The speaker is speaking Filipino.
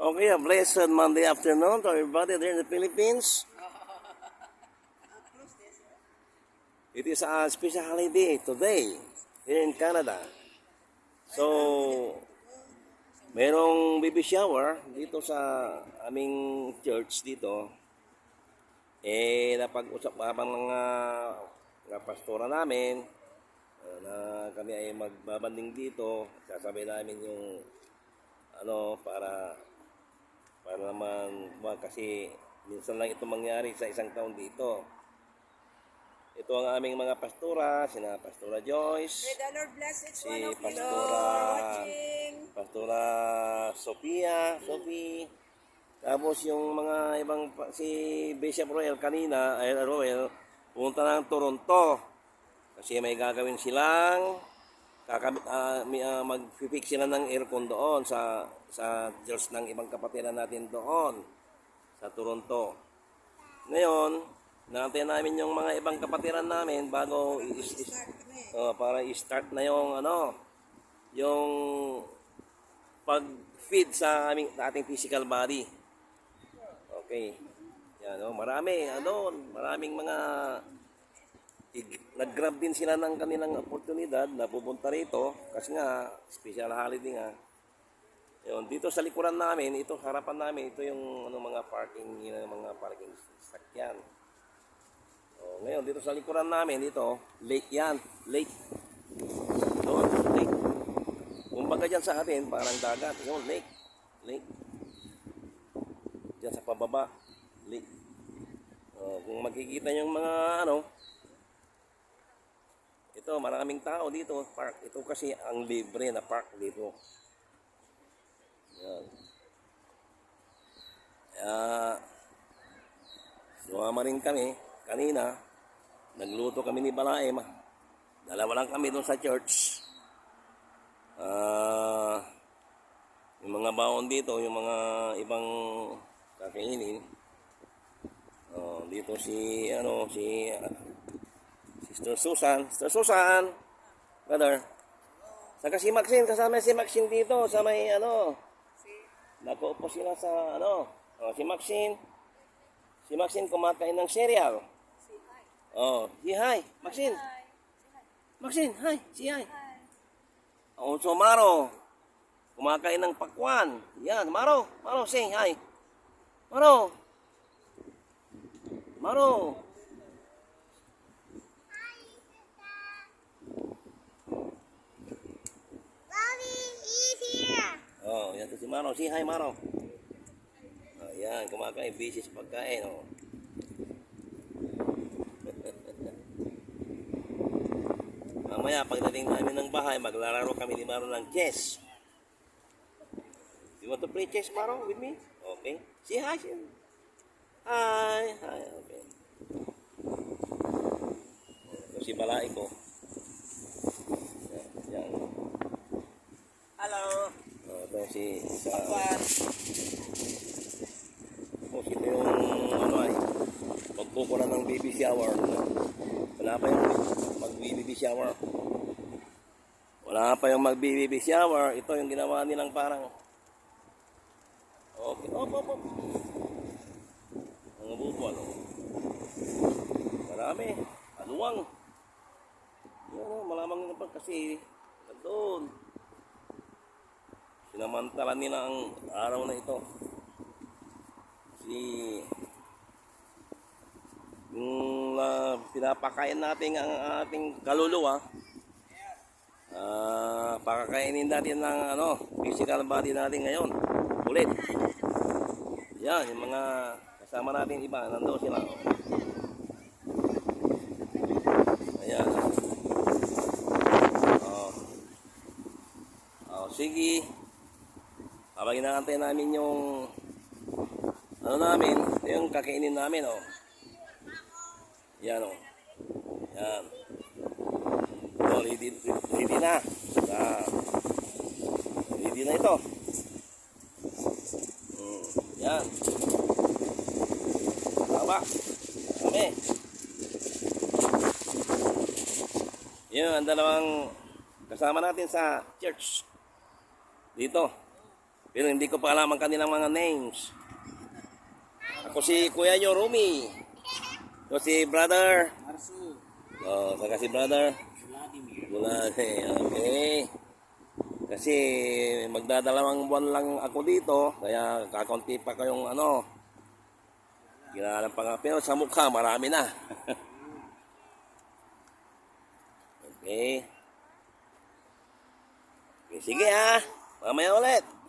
Okay, a blessed Monday afternoon to everybody there in the Philippines. It is a special holiday today here in Canada. So, merong baby shower dito sa aming church dito. Napag-usap pa mga pastora namin na kami ay magbabanding dito. Sasabihin namin yung para naman kasi minsan lang ito mangyari sa isang taon dito. Ito ang aming mga pastora, sina Pastora Joyce, May the Lord bless each si one of you Pastora Sophia, tapos yung mga ibang, si Bishop Roel kanina, Roel, pumunta ng Toronto kasi may gagawin silang mag-fix sila ng aircon doon sa church ng ibang kapatiran natin doon sa Toronto. Ngayon, natin namin yung mga ibang kapatiran namin bago para i-start na yung yung pag-feed sa ating physical body. Okay. Yan, maraming mga nag-grab din sila ng kanilang oportunidad na pupunta rito kasi nga special holiday nga. Yun, dito sa likuran namin, ito harapan namin, ito yung mga parking sakyan. Ngayon dito sa likuran namin dito, lake yan, lake. Doon, lake. Kumbaga dyan sa atin, parang dagat, yun, lake. Diyan sa pababa, lake. Kung makikita yung mga ito, maraming tao dito, park. Ito kasi ang libre na park dito. Yan. Sumama rin kami kanina. Nagluto kami ni Balaem. Dalawa lang kami doon sa church. Yung mga baon dito, yung mga ibang kakainin. Dito si Sister Susan, brother. Saka si Maxine, kasama si Maxine dito sa may nakaupo sila sa si Maxine. Si Maxine kumakain ng cereal. Say hi, Maxine. Maxine, hi, say hi. So Maro, kumakain ng pakwan. Yan, Maro, say hi. Maro. Yan to si Maro. Say hi, Maro. Yan, kumakain. Busy sa pagkain. Mamaya, pagdating namin ng bahay, maglalaro kami ni Maro ng chess. You want to play chess, Maro, with me? Okay. Say hi. Hi. Okay. Si Balai ko. Yan. Hello. Ito si Pakwan. Ito yung pagkukulan ng baby shower. Wala pa yung mag-baby shower. Ito yung ginawa nilang parang okay. Mga bupal. Marami. Aluwang. Malamang nila pa kasi doon. Sinamantala nila ang araw na ito. Yung pinapakain natin ang ating kaluluwa, pakakainin natin ng physical body natin ngayon. Ulit. Yan, yung mga kasama natin iba, nandoon sila. Ayan. Sige. Habang inaantay namin yung yung kakainin namin, Yan, Yan. Ready na. Ready na ito. Yan. Tama. Kami. Yun, ang dalawang kasama natin sa church. Dito. Pero hindi ko pa alam ang kanilang mga names. Ako si Kuya Yorumi. Ito si brother. Marsu. Oh, saka si brother. Vladimir. Okay. Kasi magdadalawang buwan lang ako dito, kaya kakaunti pa kayong ano. Kilala pa nga, pero sa mukha marami na. Okay. Okay, sige ha. Mamaya ulit.